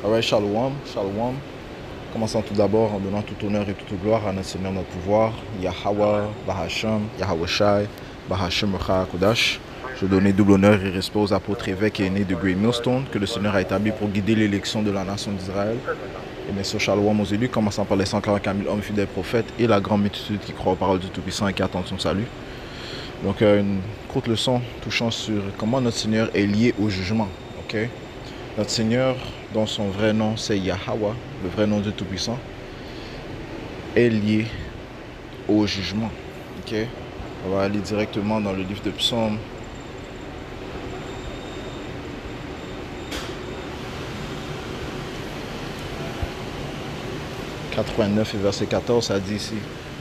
Alright, Shalom, Shalom. Commençons tout d'abord en donnant tout honneur et toute gloire à notre Seigneur, notre pouvoir, Yahweh, Bahasham, Yahweh Shai, Bahasham Recha Kodash. Je donne double honneur et respect aux apôtres évêques et aînés de Great Millstone que le Seigneur a établi pour guider l'élection de la nation d'Israël. Et bien sûr, Shalom aux élus, commençant par les 144 000 hommes fidèles prophètes et la grande multitude qui croit aux paroles du Tout-Puissant et qui attend son salut. Donc, une courte leçon touchant sur comment notre Seigneur est lié au jugement. Okay? Notre Seigneur, dont son vrai nom c'est Yahweh, le vrai nom du Tout-Puissant, est lié au jugement. Okay? On va aller directement dans le livre de Psaume. « 89 et verset 14, ça dit ici,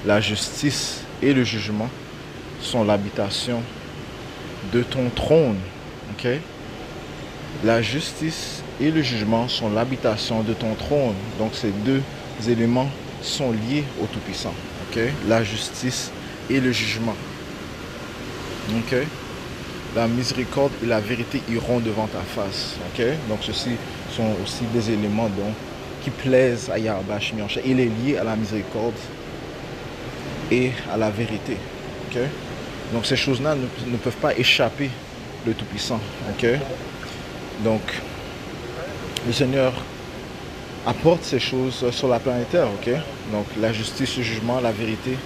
la justice et le jugement sont l'habitation de ton trône. Okay? La justice et le jugement sont l'habitation de ton trône. Donc ces deux éléments sont liés au Tout-Puissant. Okay? La justice et le jugement. Okay? La miséricorde et la vérité iront devant ta face. Okay? Donc ceci sont aussi des éléments donc, qui plaisent à Yahweh Shemiyansha. Il est lié à la miséricorde et à la vérité. Okay? Donc ces choses-là ne peuvent pas échapper le Tout-Puissant. Okay? Donc le Seigneur apporte ces choses sur la planète Terre. Okay? Donc la justice, le jugement, la vérité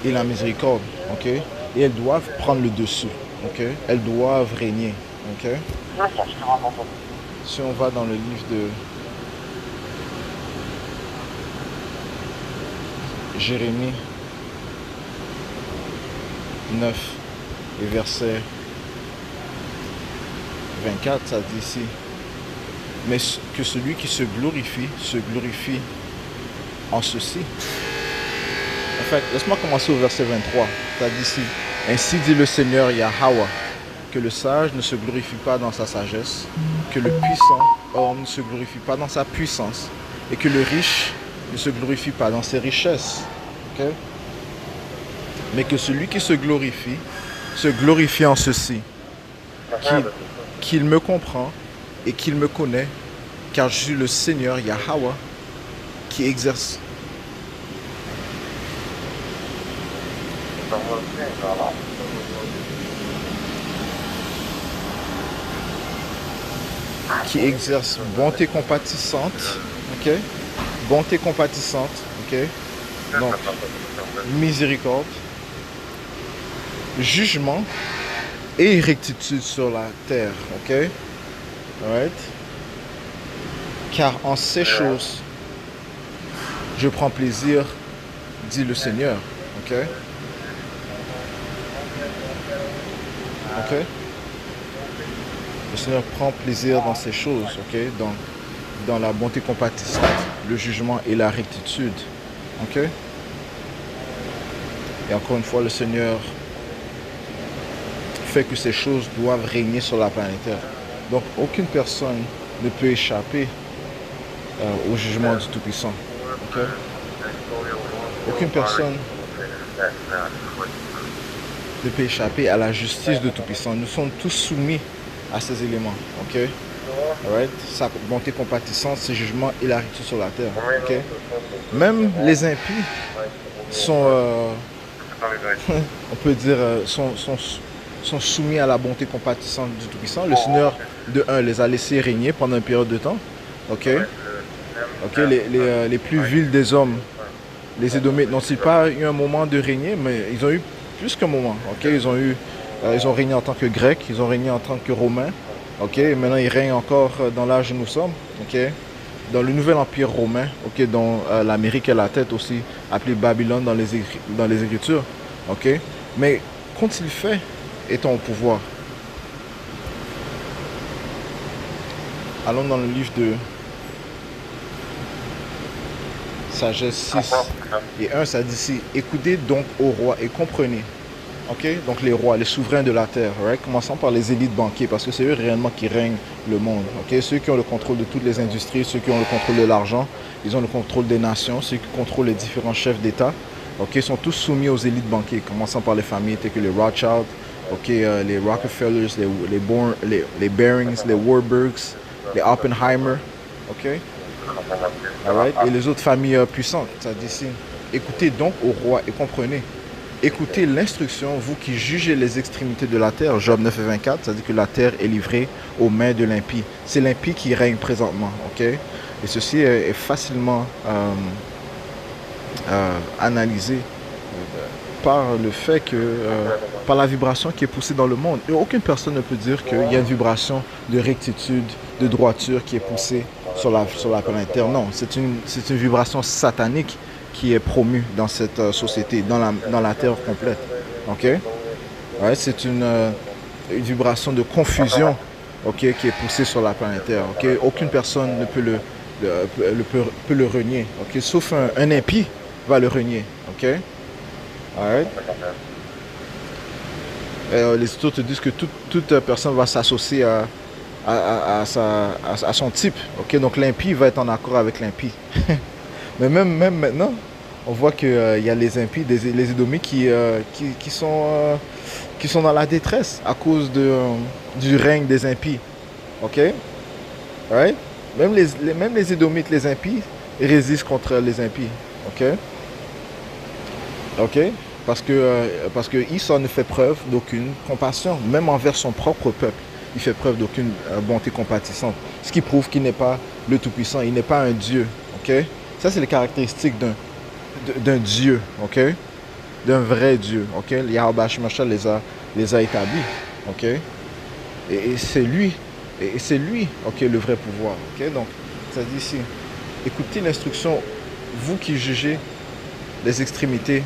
et la miséricorde. Okay? Et elles doivent prendre le dessus. Okay? Elles doivent régner. Okay? Si on va dans le livre de Jérémie 9 et verset 24, ça dit ici, mais que celui qui se glorifie en ceci. En fait, laisse-moi commencer au verset 23. Ça dit ici, ainsi dit le Seigneur Yahweh, que le sage ne se glorifie pas dans sa sagesse, que le puissant homme ne se glorifie pas dans sa puissance, et que le riche ne se glorifie pas dans ses richesses. Okay? Mais que celui qui se glorifie en ceci, qu'il me comprend et qu'il me connaît, car je suis le Seigneur Yahweh qui exerce bonté compatissante, ok? Bonté compatissante, ok? Donc, miséricorde, jugement et rectitude sur la terre, ok? Alright? Car en ces choses, je prends plaisir, dit le Seigneur, ok? Ok? Le Seigneur prend plaisir dans ces choses, ok? Dans la bonté compatissante, le jugement et la rectitude, ok? Et encore une fois, le Seigneur fait que ces choses doivent régner sur la planète Terre. Donc, aucune personne ne peut échapper au jugement du Tout-Puissant. Okay? Aucune personne ne peut échapper à la justice du Tout-Puissant. Nous sommes tous soumis à ces éléments. Okay? Alright? Sa bonté compatissante, ses jugements et la rectitude sur la terre. Okay? Même les impies sont, on peut dire, sont soumis à la bonté compatissante du Tout-Puissant. Le Seigneur, de un, les a laissés régner pendant une période de temps. Ok? Ok, les plus vils des hommes, les Édomites, n'ont-ils pas eu un moment de régner, mais ils ont eu plus qu'un moment. Ok? Ils ont régné en tant que Grecs, ils ont régné en tant que Romains. Ok? Et maintenant, ils règnent encore dans l'âge où nous sommes. Ok? Dans le nouvel empire romain, ok, dont l'Amérique est la tête aussi, appelée Babylone dans les Écritures. Ok? Mais qu'ont-ils fait étant au pouvoir? Allons dans le livre de Sagesse 6 et 1, ça dit ici, écoutez donc aux rois et comprenez. Ok? Donc les rois, les souverains de la terre, right? Commençons par les élites banquiers, parce que c'est eux réellement qui règnent le monde. Ok? Ceux qui ont le contrôle de toutes les industries, ceux qui ont le contrôle de l'argent, ils ont le contrôle des nations, ceux qui contrôlent les différents chefs d'État. Ok? Ils sont tous soumis aux élites banquiers, commençant par les familles telles que les Rothschild, ok, les Rockefellers, les Barings, les Warburgs, les Oppenheimer, ok? Alright? Et les autres familles puissantes, ça dit ici. Écoutez donc au roi et comprenez. Écoutez l'instruction, vous qui jugez les extrémités de la terre. Job 9 et 24, ça dit que la terre est livrée aux mains de l'impie. C'est l'impie qui règne présentement, ok? Et ceci est facilement analysé par le fait que, par la vibration qui est poussée dans le monde. Et aucune personne ne peut dire qu'il y a une vibration de rectitude, de droiture qui est poussée sur la planète Terre. Non, c'est une vibration satanique qui est promue dans cette société, dans la Terre complète. Ok? Ouais, c'est une vibration de confusion, ok, qui est poussée sur la planète Terre. Ok? Aucune personne ne peut le renier. Ok? Sauf un impie va le renier. Ok? Alright. Les études te disent que toute personne va s'associer à son type. Okay? Donc l'impie va être en accord avec l'impie. Mais même maintenant, on voit qu'il y a les impies, les Édomites qui sont dans la détresse à cause du règne des impies. Ok? Alright? Même les Édomites, les impies, résistent contre les impies. Ok? Ok? Parce que Esau ne fait preuve d'aucune compassion, même envers son propre peuple. Il fait preuve d'aucune bonté compatissante. Ce qui prouve qu'il n'est pas le Tout-Puissant, il n'est pas un Dieu. Ok? Ça, c'est les caractéristiques d'un Dieu. Ok? D'un vrai Dieu. Ok? Yahweh Shemashah les a établis. Ok? Et c'est lui. Et c'est lui, ok, le vrai pouvoir. Ok? Donc, ça dit ici, écoutez l'instruction, vous qui jugez les extrémités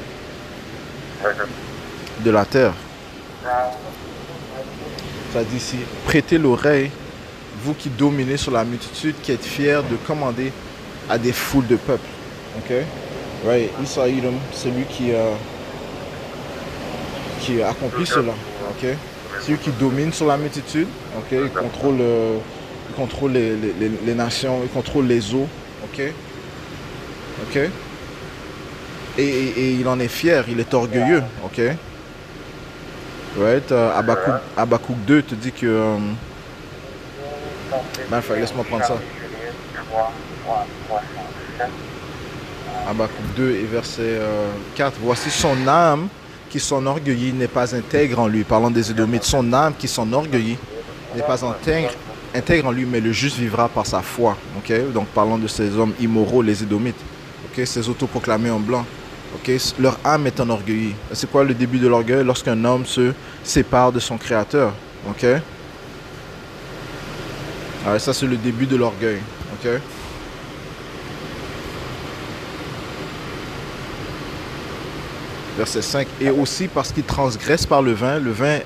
de la terre. Ça dit ici, prêtez l'oreille, vous qui dominez sur la multitude, qui êtes fiers de commander à des foules de peuples. Ok? Right. Esau Edom, c'est lui qui accomplit cela. Ok? C'est lui qui domine sur la multitude. Ok? Il contrôle les nations, il contrôle les eaux. Ok? Ok? Et il en est fier, il est orgueilleux. Ok? Right? Habakkuk 2 te dit que... laisse-moi prendre ça. Habakkuk 2 et verset 4. Voici son âme qui s'enorgueillit n'est pas intègre en lui. Parlant des Édomites, son âme qui s'enorgueillit n'est pas intègre en lui, mais le juste vivra par sa foi. Okay? Donc parlant de ces hommes immoraux, les Édomites. Okay? Ces autoproclamés en blanc. Okay? Leur âme est enorgueillie. C'est quoi le début de l'orgueil? Lorsqu'un homme se sépare de son créateur. Okay? Alors, ça, c'est le début de l'orgueil. Okay? Verset 5. Et aussi parce qu'il transgresse par le vin. Le vin,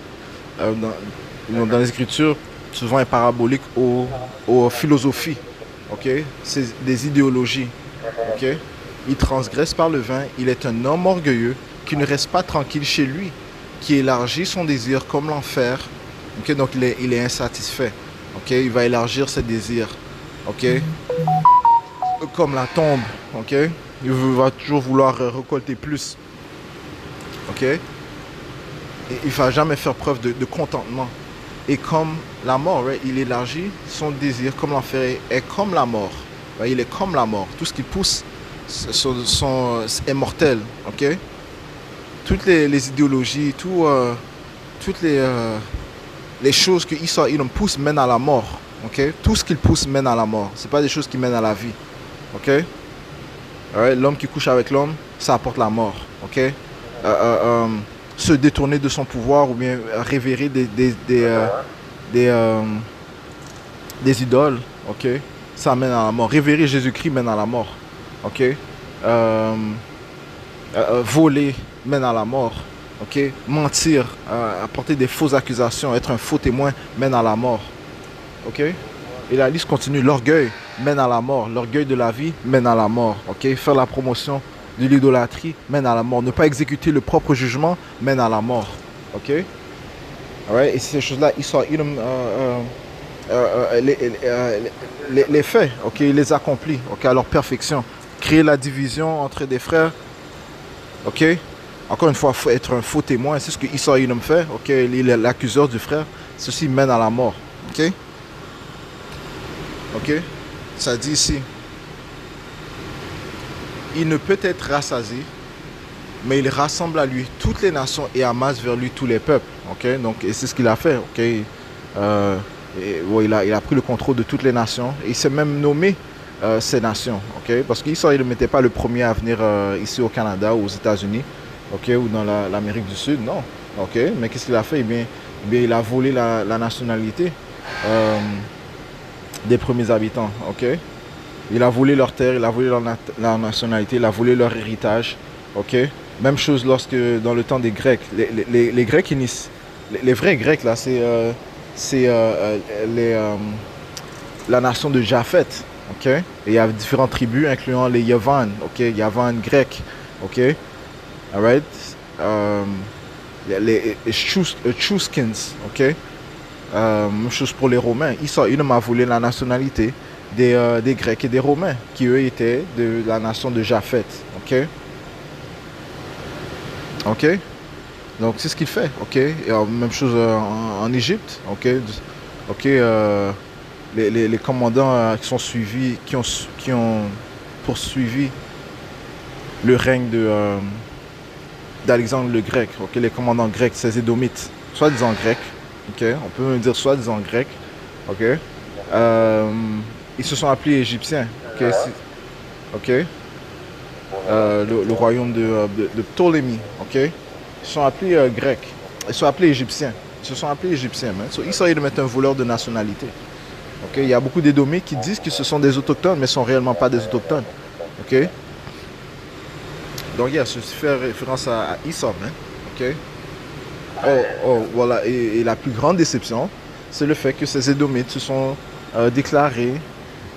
dans les Écritures, souvent est parabolique aux philosophies. Okay? C'est des idéologies. Okay? Il transgresse par le vin, il est un homme orgueilleux qui ne reste pas tranquille chez lui, qui élargit son désir comme l'enfer. Okay? Donc il est insatisfait. Okay? Il va élargir ses désirs. Okay? Comme la tombe. Okay? Il va toujours vouloir récolter plus. Okay? Et il ne va jamais faire preuve de contentement. Et comme la mort, right? Il élargit son désir comme l'enfer est comme la mort. Right? Il est comme la mort. Tout ce qu'il pousse est mortel, ok? Toutes les idéologies, toutes les choses que Esau Edom pousse mènent à la mort, ok? Tout ce qu'il pousse mène à la mort. C'est pas des choses qui mènent à la vie, ok? Right? L'homme qui couche avec l'homme, ça apporte la mort, ok? Se détourner de son pouvoir ou bien révérer des idoles, ok? Ça mène à la mort. Révérer Jésus-Christ mène à la mort. Ok, voler mène à la mort. Ok, mentir, apporter des fausses accusations, être un faux témoin mène à la mort. Ok, et la liste continue. L'orgueil mène à la mort. L'orgueil de la vie mène à la mort. Ok, faire la promotion de l'idolâtrie mène à la mort. Ne pas exécuter le propre jugement mène à la mort. Ok, alright? Et ces choses-là, Esau Edom les fait. Ok, il les accomplit. Ok, à leur perfection. Créer la division entre des frères. Ok. Encore une fois, il faut être un faux témoin. C'est ce que Esau Edom fait. Ok, il est l'accuseur du frère. Ceci mène à la mort. Ok. Ok? Ça dit ici, il ne peut être rassasié, mais il rassemble à lui toutes les nations et amasse vers lui tous les peuples. Ok? Donc, et c'est ce qu'il a fait. Ok? Il a pris le contrôle de toutes les nations et il s'est même nommé ces nations. Ok? Parce qu'Israël ne mettait pas le premier à venir ici au Canada ou aux États-Unis, ok? Ou dans l'Amérique du Sud. Non. Ok? Mais qu'est-ce qu'il a fait? Eh bien, il a volé la nationalité des premiers habitants. Ok? Il a volé leur terre, il a volé leur nationalité, il a volé leur héritage. Ok? Même chose lorsque, dans le temps des Grecs, les Grecs initient, les vrais Grecs, là, c'est la nation de Japhet. Ok? Et il y a différentes tribus, incluant les Yavan, ok? Yavan grecs. Ok? Alright? Les Etruscans, ok? Même chose pour les Romains. Ils m'a volé la nationalité des Grecs et des Romains, qui eux étaient de la nation de Japhet. Ok? Ok? Donc c'est ce qu'il fait. Ok? Et même chose en Égypte. Ok? Ok? Les commandants qui sont suivis, qui ont poursuivi le règne d'Alexandre le Grec. Ok? Les commandants grecs, ces Édomites, soi-disant grecs. Ok? On peut même dire soi-disant grecs. Ok? Ils se sont appelés Égyptiens. Ok? Ok? Le royaume de Ptolémée. Ok? Ils sont appelés grecs. Ils sont appelés égyptiens. Ils se sont appelés égyptiens. So, Israël est un voleur de nationalité. Okay? Il y a beaucoup d'Édomites qui disent que ce sont des autochtones, mais ne sont réellement pas des autochtones. Ok? Donc, ça fait référence à Esau. Hein? Ok? Voilà. Et la plus grande déception, c'est le fait que ces Édomites se sont déclarés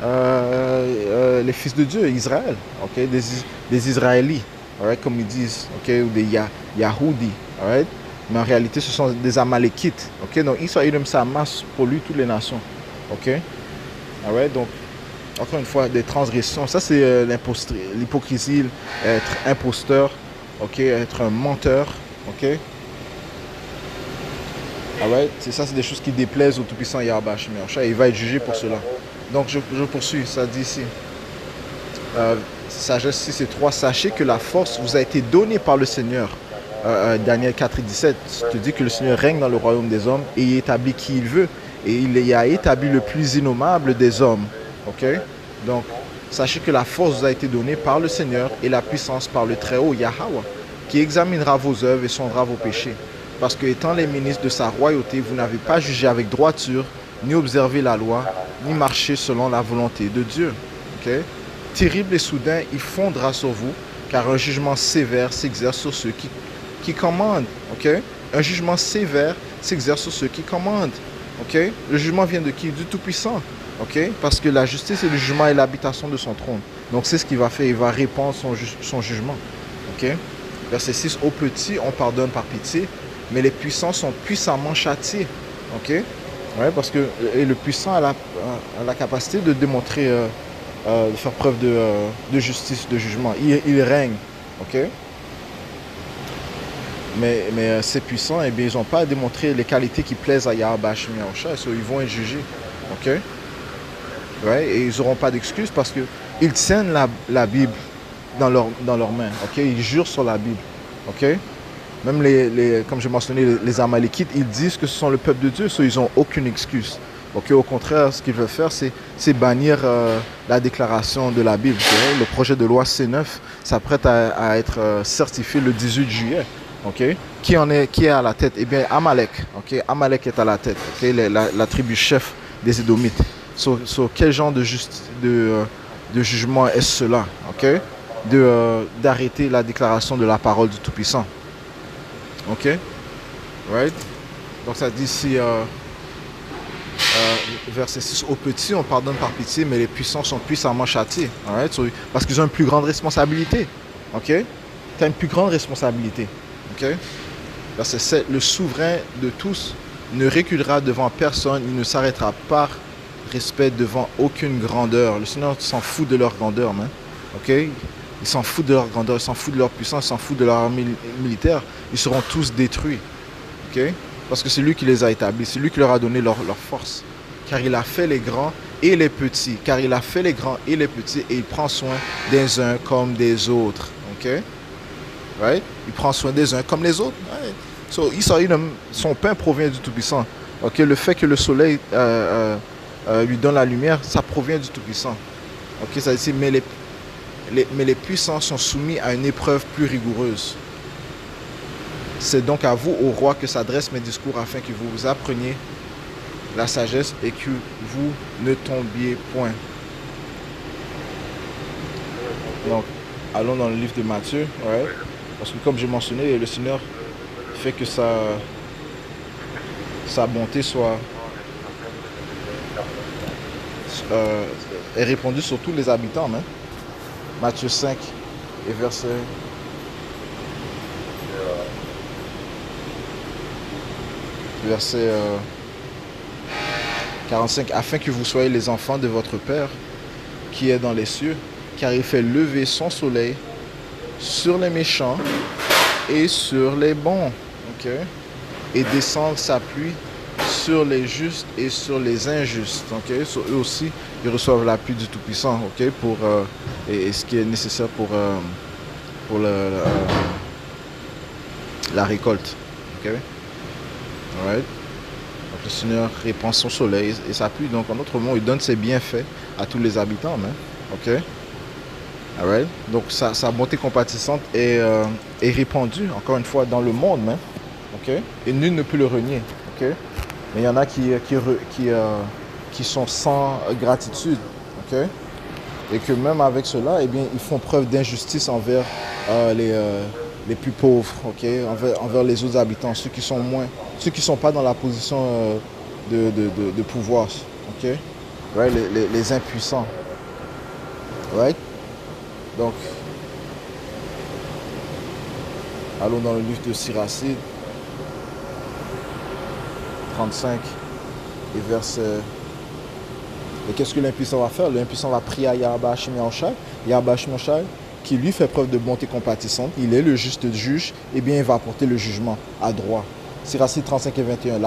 les fils de Dieu, Israël, okay? Des Israélites, right? Comme ils disent, okay? Ou des Yahoudi, right? Mais en réalité, ce sont des Amalékites. Okay? Donc, Israël s'amasse pour lui toutes les nations. Okay? Right? Donc, encore une fois, des transgressions. Ça, c'est l'hypocrisie, être imposteur, okay? Être un menteur. Okay? Right? Ça, c'est des choses qui déplaisent au Tout-Puissant Yahweh Shemir. Il va être jugé pour cela. Donc, je poursuis, ça dit ici. Sagesse 6 et 3. Sachez que la force vous a été donnée par le Seigneur. Daniel 4 et 17 te dit que le Seigneur règne dans le royaume des hommes et il établit qui il veut. Et il y a établi le plus innommable des hommes. Ok? Donc, sachez que la force vous a été donnée par le Seigneur et la puissance par le Très-Haut, Yahweh, qui examinera vos œuvres et sondera vos péchés. Parce que, étant les ministres de sa royauté, vous n'avez pas jugé avec droiture, ni observé la loi, ni marché selon la volonté de Dieu. Okay? Terrible et soudain, il fondra sur vous, car un jugement sévère s'exerce sur ceux qui commandent. Okay? Un jugement sévère s'exerce sur ceux qui commandent. Okay? Le jugement vient de qui? Du Tout-Puissant. Okay? Parce que la justice et le jugement est l'habitation de son trône. Donc c'est ce qu'il va faire, il va répandre son jugement. Okay? Verset 6, aux petits, on pardonne par pitié, mais les puissants sont puissamment châtiés. Okay? Ouais, parce que le puissant a la capacité de démontrer, de faire preuve de justice, de jugement. Il règne. Okay? Mais ces puissants, eh bien, ils n'ont pas à démontrer les qualités qui plaisent à Yahweh Shemir. Ils vont être jugés. Okay? Ouais, et ils n'auront pas d'excuses parce qu'ils tiennent la Bible dans leurs mains. Okay? Ils jurent sur la Bible. Okay? Même comme j'ai mentionné, les Amalékites, ils disent que ce sont le peuple de Dieu, ils n'ont aucune excuse. Okay? Au contraire, ce qu'ils veulent faire, c'est bannir la déclaration de la Bible. Le projet de loi C9 s'apprête à être certifié le 18 juillet. Okay? Qui est à la tête? Eh bien, Amalek. Okay? Amalek est à la tête. Okay? La tribu chef des Édomites. Sur quel genre de jugement est-ce cela? Okay? D'arrêter la déclaration de la parole du Tout-Puissant. Ok? Right? Donc ça dit ici, verset 6, aux petits on pardonne par pitié, mais les puissants sont puissamment châtiés. Right? So, parce qu'ils ont une plus grande responsabilité. Ok? Tu as une plus grande responsabilité. Ok? Verset 7, le souverain de tous ne reculera devant personne, il ne s'arrêtera par respect devant aucune grandeur. Le Seigneur s'en fout de leur grandeur, man. Ok? Ils s'en foutent de leur grandeur, ils s'en foutent de leur puissance, ils s'en foutent de leur armée militaire. Ils seront tous détruits. Okay? Parce que c'est lui qui les a établis, c'est lui qui leur a donné leur force. Car il a fait les grands et les petits, car il a fait les grands et les petits, et il prend soin des uns comme des autres. OK? Right? Il prend soin des uns comme les autres. Right? So, son pain provient du Tout-Puissant. OK? Le fait que le soleil lui donne la lumière, ça provient du Tout-Puissant. OK? Ça dit, mais les puissants sont soumis à une épreuve plus rigoureuse. C'est donc à vous, ô roi, que s'adressent mes discours afin que vous appreniez la sagesse et que vous ne tombiez point. Donc, allons dans le livre de Matthieu, ouais, parce que comme j'ai mentionné, le Seigneur fait que sa bonté soit est répandue sur tous les habitants. Hein. Matthieu 5 et verset 45, afin que vous soyez les enfants de votre Père qui est dans les cieux, car il fait lever son soleil sur les méchants et sur les bons, ok, et descendre sa pluie sur les justes et sur les injustes, ok. Sur eux aussi, ils reçoivent la pluie du Tout-Puissant, ok, pour et ce qui est nécessaire pour la récolte, ok. Alright. Donc le Seigneur répand son soleil et sa pluie. Donc en d'autres mots, il donne ses bienfaits à tous les habitants, hein. Ok. Alright. Donc sa bonté compatissante est répandue, encore une fois, dans le monde, hein. Ok. Et nul ne peut le renier. Ok. Mais il y en a qui sont sans gratitude. Ok. Et que même avec cela, eh bien, ils font preuve d'injustice envers les plus pauvres, ok, envers les autres habitants, ceux qui sont pas dans la position de pouvoir, ok, right? Les impuissants, right? Donc, allons dans le livre de Siracide 35 et verset. Et qu'est-ce que l'impuissant va faire? L'impuissant va prier à Yahweh Hashem Yahushai, qui lui fait preuve de bonté compatissante. Il est le juste juge, et bien il va apporter le jugement à droit. Siracide 35 et 21,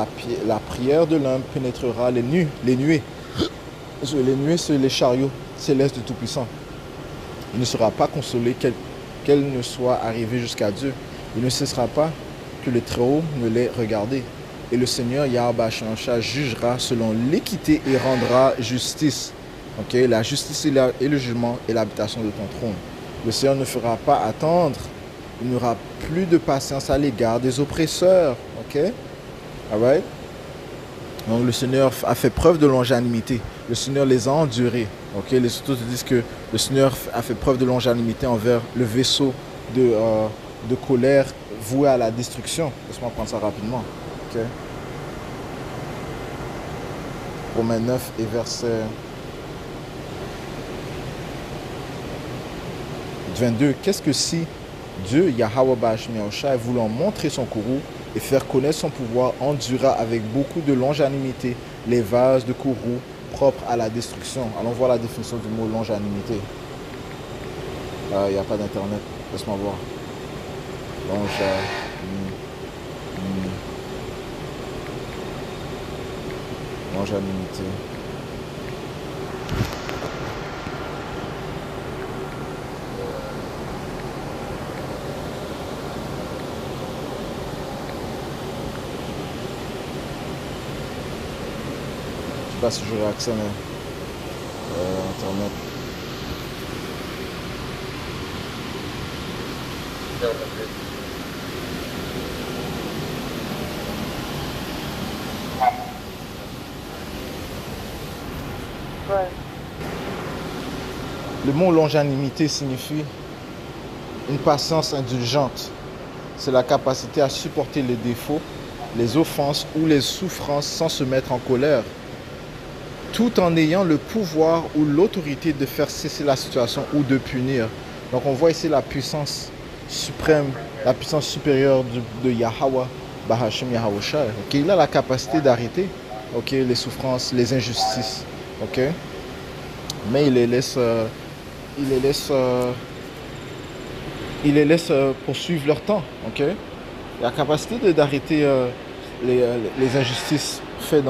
la prière de l'homme pénétrera les nuées. Les nuées, c'est les chariots célestes du Tout-Puissant. Il ne sera pas consolé qu'elle ne soit arrivée jusqu'à Dieu. Il ne cessera pas que le Très-Haut ne l'ait regardé. Et le Seigneur Yahweh jugera selon l'équité et rendra justice. Okay? La justice et le jugement est l'habitation de ton trône. Le Seigneur ne fera pas attendre. Il n'y aura plus de patience à l'égard des oppresseurs. Ok? Alright? Donc le Seigneur a fait preuve de longanimité. Le Seigneur les a endurés. Ok? Les autres disent que le Seigneur a fait preuve de longanimité envers le vaisseau de colère voué à la destruction. Laisse-moi prendre ça rapidement. Ok? Romains 9 et verset 22. Qu'est-ce que si Dieu, Yahweh Hashem Yahushai, voulant montrer son courroux et faire connaître son pouvoir, endura avec beaucoup de longanimité les vases de courroux propres à la destruction. Allons voir la définition du mot longanimité. Il n'y a pas d'internet. Laisse-moi voir. Longanimité. Je sais pas si j'aurai accès à internet. Ouais. Le mot longanimité signifie une patience indulgente. C'est la capacité à supporter les défauts, les offenses ou les souffrances sans se mettre en colère, tout en ayant le pouvoir ou l'autorité de faire cesser la situation ou de punir. Donc on voit ici la puissance suprême, la puissance supérieure de Yahweh Bahashem Yahushai. Okay? Il a la capacité d'arrêter, okay, les souffrances, les injustices. Okay? Mais il les laisse poursuivre leur temps. Okay? La capacité d'arrêter les injustices faites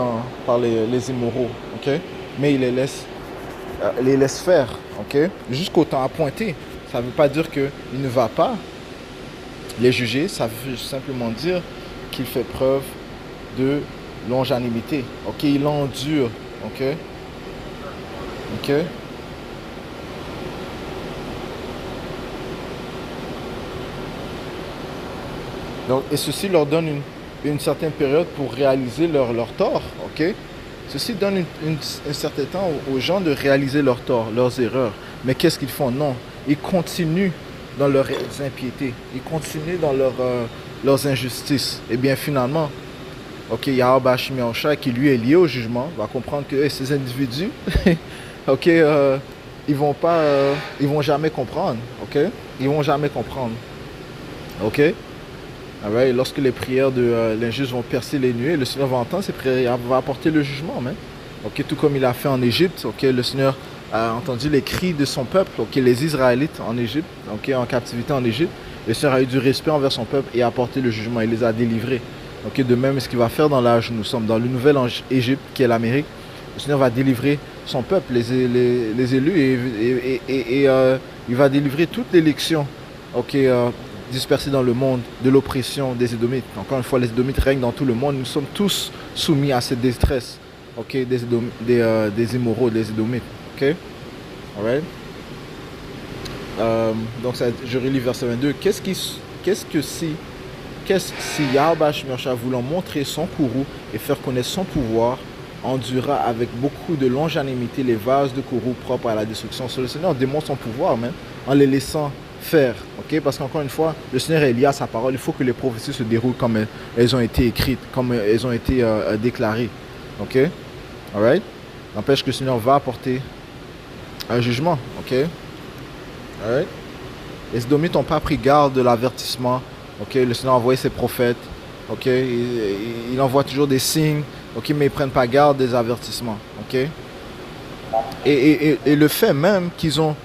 par les immoraux. Okay? mais il les laisse faire, ok? Jusqu'au temps appointé. Ça ne veut pas dire qu'il ne va pas les juger, ça veut simplement dire qu'il fait preuve de longanimité, ok? Il endure, ok? Ok? Donc, et ceci leur donne une certaine période pour réaliser leur tort, ok? Ceci donne un certain temps aux gens de réaliser leurs torts, leurs erreurs. Mais qu'est-ce qu'ils font? Non, ils continuent dans leurs impiétés, ils continuent dans leurs injustices. Et bien finalement, ok, Yahweh Hashem Yahushua, qui lui est lié au jugement, va comprendre que ces individus, ok, ils vont jamais comprendre, ok? Ils vont jamais comprendre, ok? Alright, lorsque les prières de l'injuste vont percer les nuées, le Seigneur va entendre ces prières, va apporter le jugement, man. Ok, tout comme il a fait en Égypte, ok, le Seigneur a entendu les cris de son peuple, ok, les Israélites en Égypte, ok, en captivité en Égypte. Le Seigneur a eu du respect envers son peuple et a apporté le jugement, il les a délivrés. Ok, de même, ce qu'il va faire dans l'âge où nous sommes, dans le nouvel Égypte, qui est l'Amérique, le Seigneur va délivrer son peuple, les élus, et il va délivrer toute l'élection, ok, dispersés dans le monde de l'oppression des Édomites. Encore une fois, les Édomites règnent dans tout le monde. Nous sommes tous soumis à cette détresse, ok, des émeraudes, des Édomites. Ok, alright. Donc, je relis verset 22. Qu'est-ce si Yahweh Hashem Yahushua, voulant montrer son courroux et faire connaître son pouvoir, endura avec beaucoup de longanimité les vases de courroux propres à la destruction? Le Seigneur démontre son pouvoir, même, en les laissant faire, ok? Parce qu'encore une fois, le Seigneur est lié à sa parole. Il faut que les prophéties se déroulent comme elles ont été écrites, comme elles ont été déclarées, ok? Alright? N'empêche que le Seigneur va apporter un jugement, ok? Alright? Les Édomites n'ont pas pris garde de l'avertissement, ok? Le Seigneur a envoyé ses prophètes, ok? Il envoie toujours des signes, ok? Mais ils ne prennent pas garde des avertissements, ok? Et le fait même qu'ils ont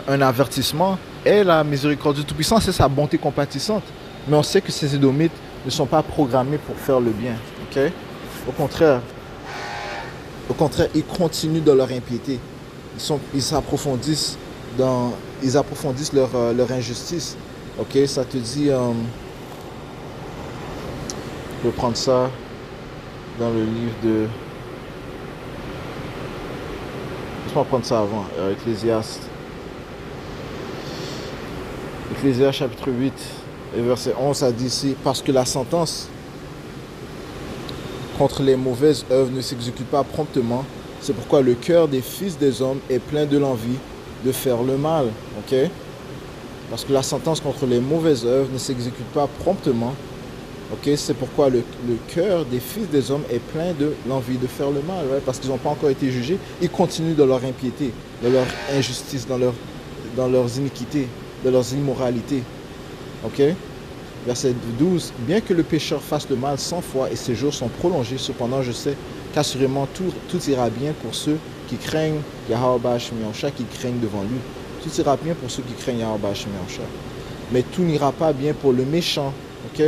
un avertissement est la miséricorde du Tout-Puissant, c'est sa bonté compatissante. Mais on sait que ces Édomites ne sont pas programmés pour faire le bien. Okay? Au contraire, ils continuent dans leur impiété. Ils approfondissent leur injustice. Ok, ça te dit, je vais prendre ça dans le livre de... Laisse-moi prendre ça avant, Ecclésiaste. Ecclésiaste chapitre 8 et verset 11, ça dit ici, parce que la sentence contre les mauvaises œuvres ne s'exécute pas promptement, c'est pourquoi le cœur des fils des hommes est plein de l'envie de faire le mal. Ok? Parce que la sentence contre les mauvaises œuvres ne s'exécute pas promptement. Ok? C'est pourquoi le cœur des fils des hommes est plein de l'envie de faire le mal. Ouais? Parce qu'ils n'ont pas encore été jugés. Ils continuent dans leur impiété, dans leur injustice, dans leurs iniquités, dans leurs immoralités. Ok? Verset 12. Bien que le pécheur fasse le mal 100 fois et ses jours sont prolongés, cependant je sais qu'assurément tout ira bien pour ceux qui craignent Yahweh Hashem Yahushua, qui craignent devant lui. Tout ira bien pour ceux qui craignent Yahweh Hashem Yahushua. Mais tout n'ira pas bien pour le méchant. Ok?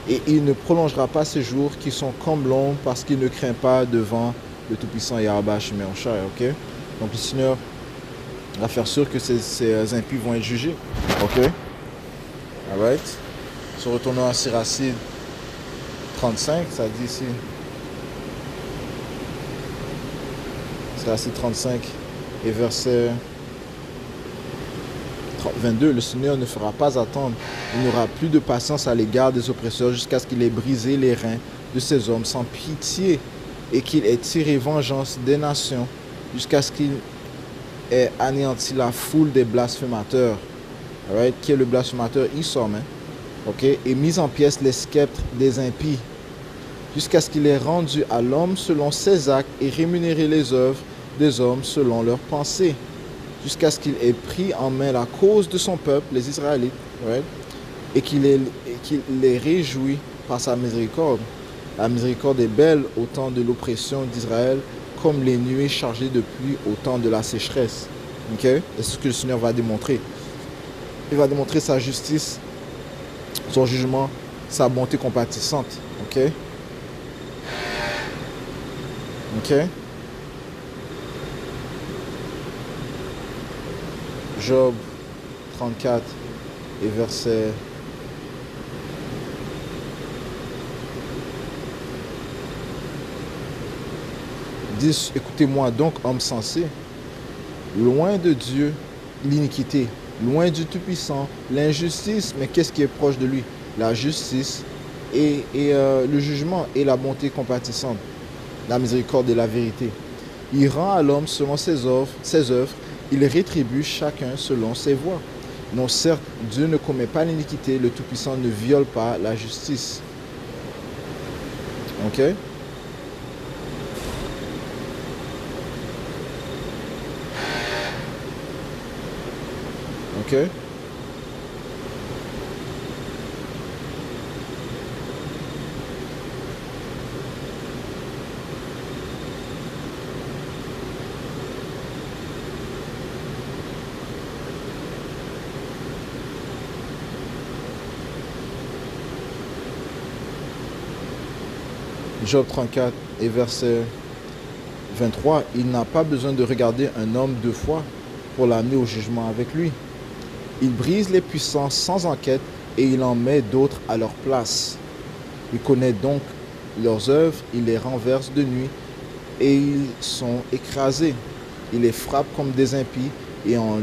Et il ne prolongera pas ses jours qui sont comme l'ombre parce qu'il ne craint pas devant le Tout-Puissant Yahweh Hashem Yahushua. Ok? Donc le Seigneur va faire sûr que ces impies vont être jugés. Ok? Alright. Se retournons à Siracide 35, ça dit ici. Siracide 35 et verset 22. Le Seigneur ne fera pas attendre. Il n'aura plus de patience à l'égard des oppresseurs jusqu'à ce qu'il ait brisé les reins de ces hommes sans pitié et qu'il ait tiré vengeance des nations jusqu'à ce qu'il ait anéanti la foule des blasphémateurs. Right, qui est le blasphémateur Isom, hein? Okay? Et mis en pièces les sceptres des impies, jusqu'à ce qu'il ait rendu à l'homme selon ses actes et rémunéré les œuvres des hommes selon leurs pensées, jusqu'à ce qu'il ait pris en main la cause de son peuple, les Israélites, right? Et qu'il les réjouit par sa miséricorde. La miséricorde est belle au temps de l'oppression d'Israël, comme les nuées chargées de pluie au temps de la sécheresse. Okay? C'est ce que le Seigneur va démontrer. Il va démontrer sa justice, son jugement, sa bonté compatissante. Ok? Ok? Job 34 et verset 10. Écoutez-moi donc, homme sensé, loin de Dieu, l'iniquité, loin du Tout-Puissant, l'injustice, mais qu'est-ce qui est proche de lui? La justice et le jugement et la bonté compatissante, la miséricorde et la vérité. Il rend à l'homme selon ses œuvres, il rétribue chacun selon ses voies. Non, certes, Dieu ne commet pas l'iniquité, le Tout-Puissant ne viole pas la justice. Ok? Ok? Job 34 et verset 23, il n'a pas besoin de regarder un homme deux fois pour l'amener au jugement avec lui. Il brise les puissants sans enquête et il en met d'autres à leur place. Il connaît donc leurs œuvres, il les renverse de nuit et ils sont écrasés. Il les frappe comme des impies et en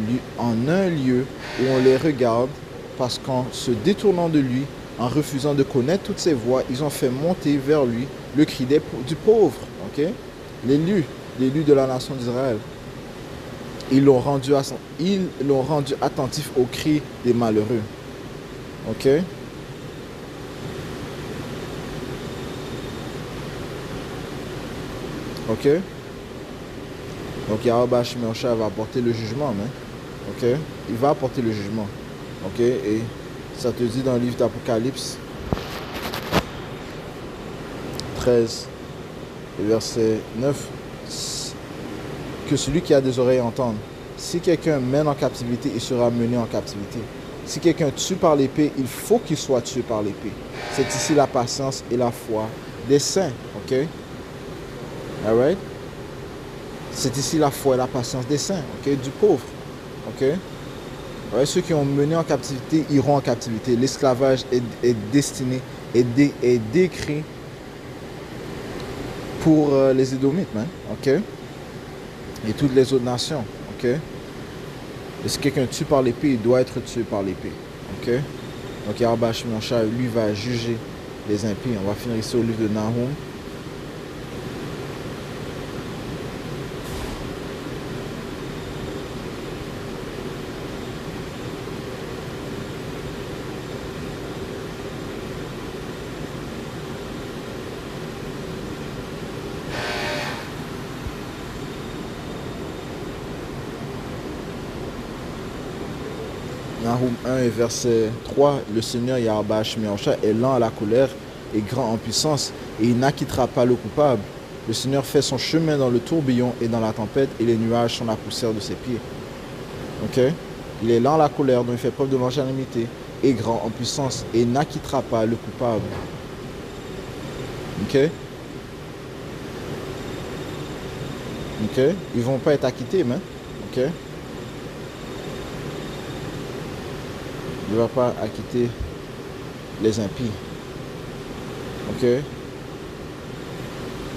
un lieu où on les regarde, parce qu'en se détournant de lui, en refusant de connaître toutes ses voies, ils ont fait monter vers lui le cri du pauvre. Okay? L'élu de la nation d'Israël. Ils l'ont rendu attentif au cri des malheureux. Ok? Ok? Donc Yahweh Shemosha va apporter le jugement. Ok? Il va apporter le jugement. Ok? Et ça te dit dans le livre d'Apocalypse 13, verset 9, que celui qui a des oreilles entende. Si quelqu'un mène en captivité, il sera mené en captivité. Si quelqu'un tue par l'épée, il faut qu'il soit tué par l'épée. C'est ici la patience et la foi des saints. Ok? Alright? C'est ici la foi et la patience des saints. Ok? Du pauvre. Ok? Ouais, ceux qui ont mené en captivité iront en captivité. L'esclavage est destiné, est décrit pour les Édomites, man. Ok? Et toutes les autres nations. Ok? Et si quelqu'un tue par l'épée, il doit être tué par l'épée. Ok? Donc Yahweh Shemosha, lui, va juger les impies. On va finir ici au livre de Nahum. Nahum 1 et verset 3, le Seigneur Yahweh Shemosha est lent à la colère et grand en puissance, et il n'acquittera pas le coupable. Le Seigneur fait son chemin dans le tourbillon et dans la tempête, et les nuages sont la poussière de ses pieds. Ok? Il est lent à la colère, donc il fait preuve de longanimité, et grand en puissance, et n'acquittera pas le coupable. Ok? Ok? Ils ne vont pas être acquittés, mais. Ok? Il ne va pas acquitter les impies. Ok?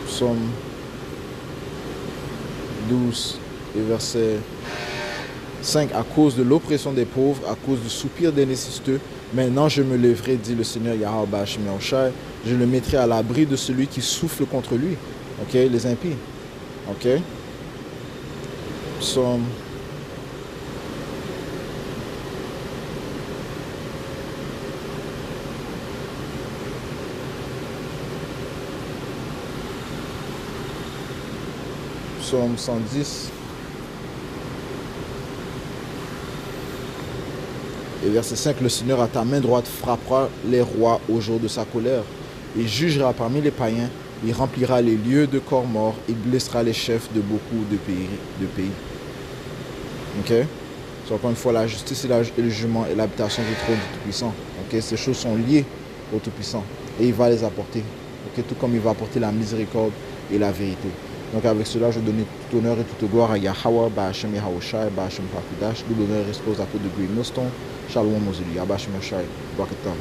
Psaume 12 et verset 5. À cause de l'oppression des pauvres, à cause du soupir des nécessiteux, maintenant je me lèverai, dit le Seigneur Yahweh Shemosha, je le mettrai à l'abri de celui qui souffle contre lui. Ok? Les impies. Ok? Psaume 110 et verset 5, le Seigneur à ta main droite frappera les rois au jour de sa colère et jugera parmi les païens, il remplira les lieux de corps morts, il blessera les chefs de beaucoup de pays. Ok? C'est encore une fois la justice et le jugement et l'habitation du trône du Tout-Puissant. Ok? Ces choses sont liées au Tout-Puissant et il va les apporter. Ok? Tout comme il va apporter la miséricorde et la vérité. Donc avec cela, je donne tout honneur et toute gloire à Yahweh, Ba'Hashem Yahawashi, Ba'Hashem Pakudash, d'où l'honneur expose à peu de Green Millstone, Shalom Mozili, Abashem Shai, Bakatam.